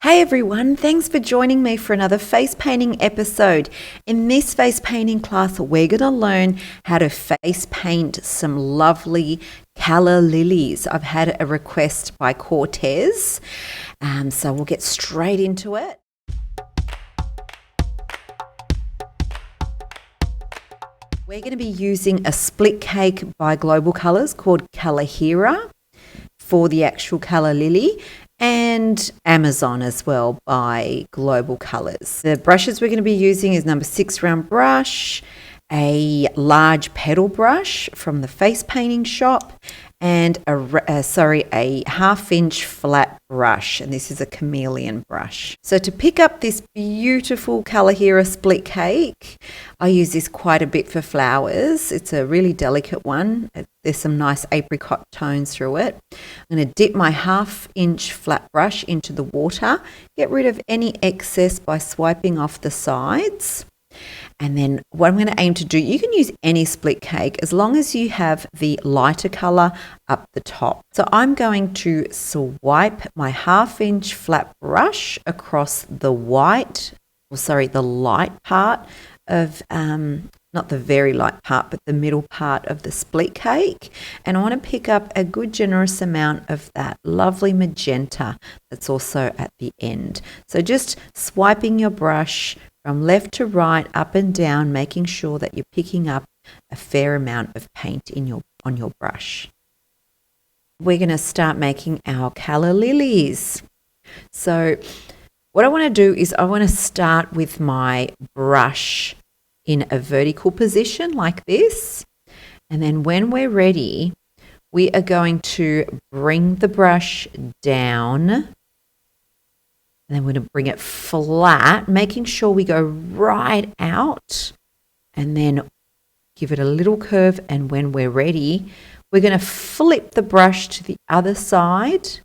Hey everyone, thanks for joining me for another face painting episode. In this face painting class, we're going to learn how to face paint some lovely Calla Lilies. I've had a request by Cortez, so we'll get straight into it. We're going to be using a split cake by Global Colours called Calla for the actual Calla Lily, and Amazon as well by Global Colours. The brushes we're going to be using is number 6 round brush, a large pedal brush from the face painting shop, and a 1/2-inch flat brush, and this is a chameleon brush. So to pick up this beautiful Calla split cake, I use this quite a bit for flowers. It's a really delicate one. There's some nice apricot tones through it. I'm going to dip my 1/2-inch flat brush into the water, get rid of any excess by swiping off the sides. And then what I'm going to aim to do, you can use any split cake as long as you have the lighter colour up the top. So I'm going to swipe my 1/2-inch flat brush across the light part of, not the very light part, but the middle part of the split cake. And I want to pick up a good generous amount of that lovely magenta that's also at the end. So just swiping your brush from left to right, up and down, making sure that you're picking up a fair amount of paint on your brush. We're going to start making our Calla Lilies. So what I want to do is I want to start with my brush in a vertical position like this. And then when we're ready, we are going to bring the brush down. And then we're going to bring it flat, making sure we go right out and then give it a little curve. And when we're ready, we're going to flip the brush to the other side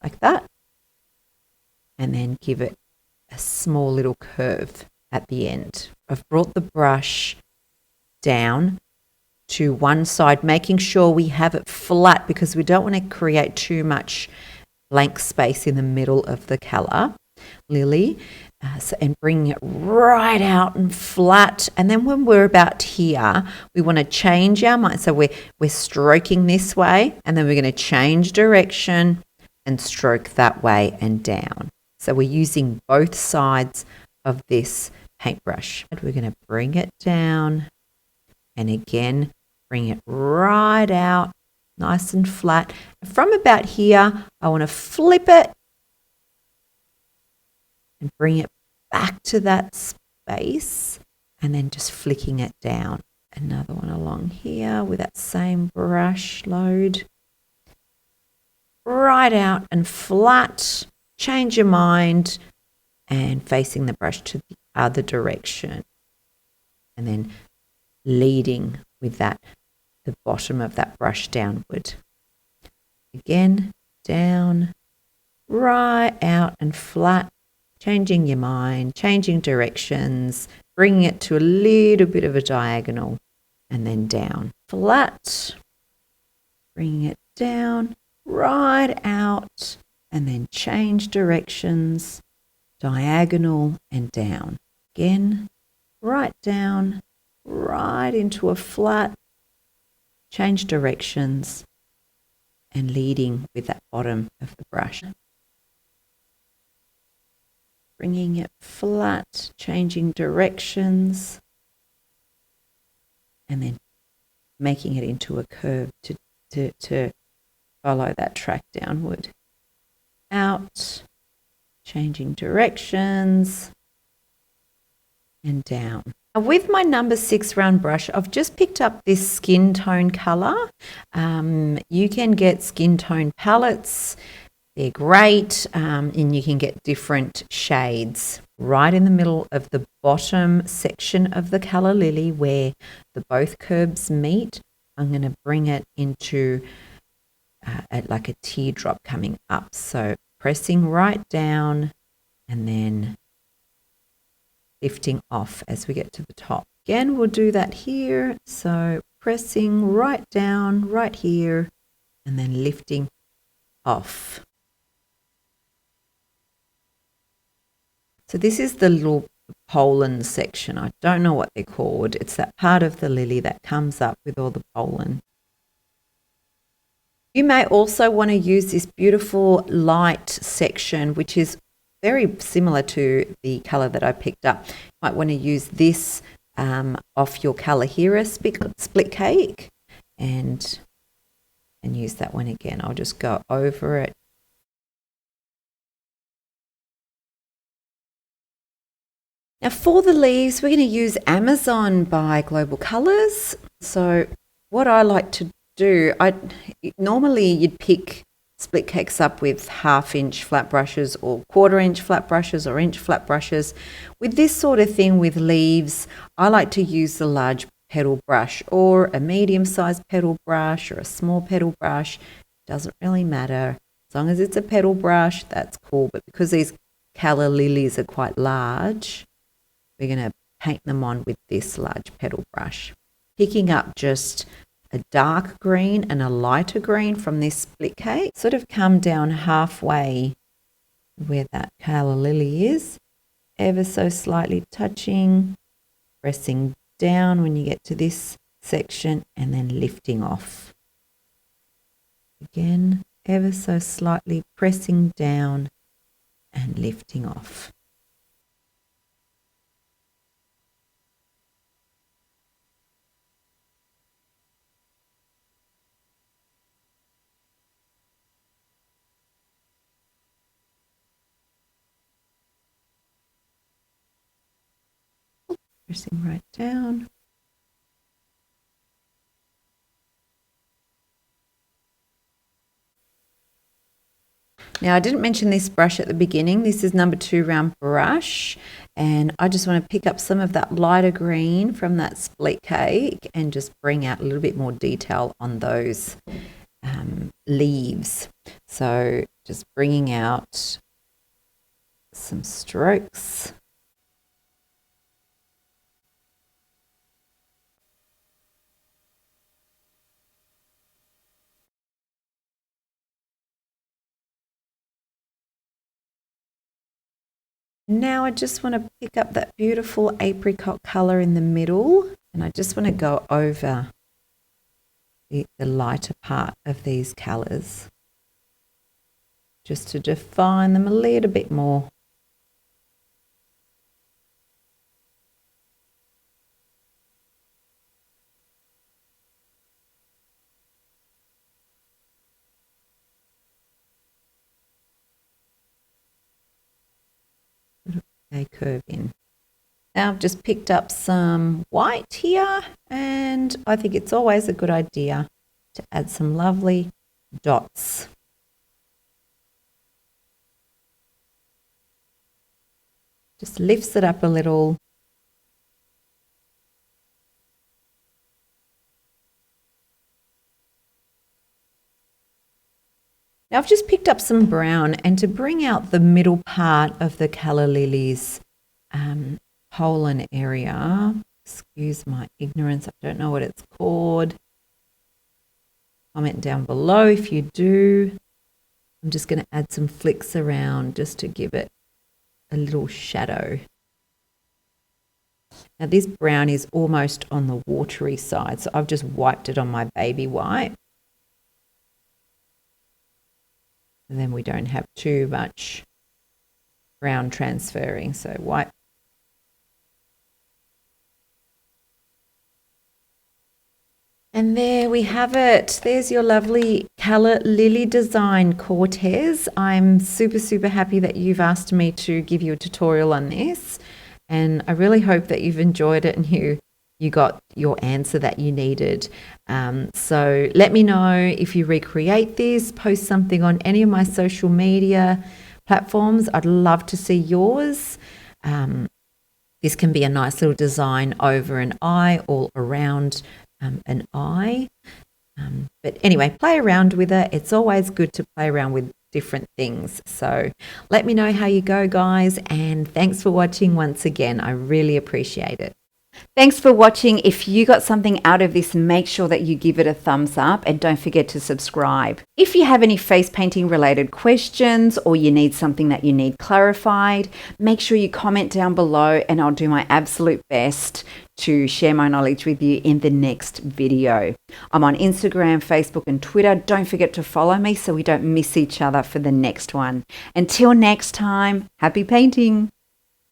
like that. And then give it a small little curve at the end. I've brought the brush down to one side, making sure we have it flat because we don't want to create too much blank space in the middle of the Calla Lily, and bring it right out and flat. And then when we're about here, we want to change our mind. So we're stroking this way, and then we're going to change direction and stroke that way and down. So we're using both sides of this paintbrush. We're going to bring it down and again bring it right out nice and flat. From about here, I want to flip it and bring it back to that space and then just flicking it down. Another one along here with that same brush load. Right out and flat. Change your mind and facing the brush to the other direction. And then leading with that, the bottom of that brush downward. Again, down, right out and flat, changing your mind, changing directions, bringing it to a little bit of a diagonal, and then down. Flat, bringing it down, right out, and then change directions, diagonal and down. Again, right down, right into a flat, change directions, and leading with that bottom of the brush. Bringing it flat, changing directions, and then making it into a curve to follow that track downward. Out, changing directions, and down. With my number 6 round brush, I've just picked up this skin tone colour. You can get skin tone palettes. They're great, and you can get different shades. Right in the middle of the bottom section of the Calla Lily where both curves meet, I'm going to bring it into like a teardrop coming up. So pressing right down and then lifting off as we get to the top. Again, we'll do that here. So pressing right down right here and then lifting off. So this is the little pollen section. I don't know what they're called. It's that part of the lily that comes up with all the pollen. You may also want to use this beautiful light section, which is very similar to the colour that I picked up. You might want to use this off your Calla Lily split cake and use that one again. I'll just go over it. Now for the leaves, we're going to use Amazon by Global Colours. So what I like to do, normally you'd pick split cakes up with 1/2 inch flat brushes or 1/4 inch flat brushes or inch flat brushes. With this sort of thing with leaves, I like to use the large petal brush or a medium-sized petal brush or a small petal brush. Doesn't really matter. As long as it's a petal brush, that's cool. But because these Calla lilies are quite large, we're going to paint them on with this large petal brush. Picking up just a dark green and a lighter green from this split cake. Sort of come down halfway where that Calla Lily is, ever so slightly touching, pressing down when you get to this section and then lifting off. Again, ever so slightly pressing down and lifting off. Pressing right down. Now, I didn't mention this brush at the beginning. This is number 2 round brush, and I just want to pick up some of that lighter green from that split cake and just bring out a little bit more detail on those leaves. So just bringing out some strokes. Now I just want to pick up that beautiful apricot colour in the middle, and I just want to go over the lighter part of these colours just to define them a little bit more. They curve in. Now I've just picked up some white here, and I think it's always a good idea to add some lovely dots. Just lifts it up a little. Now I've just picked up some brown, and to bring out the middle part of the Calla Lily's pollen area, excuse my ignorance, I don't know what it's called. Comment down below if you do. I'm just going to add some flicks around just to give it a little shadow. Now this brown is almost on the watery side, so I've just wiped it on my baby wipe. And then we don't have too much brown transferring, so wipe. And there we have it. There's your lovely Calla Lily design, Cortez. I'm super, super happy that you've asked me to give you a tutorial on this. And I really hope that you've enjoyed it and you got your answer that you needed. So let me know if you recreate this, post something on any of my social media platforms. I'd love to see yours. This can be a nice little design over an eye, all around an eye. But anyway, play around with it. It's always good to play around with different things. So let me know how you go, guys. And thanks for watching once again. I really appreciate it. Thanks for watching. If you got something out of this, make sure that you give it a thumbs up and don't forget to subscribe. If you have any face painting related questions or you need something that you need clarified, make sure you comment down below and I'll do my absolute best to share my knowledge with you in the next video. I'm on Instagram, Facebook and Twitter. Don't forget to follow me so we don't miss each other for the next one. Until next time, happy painting.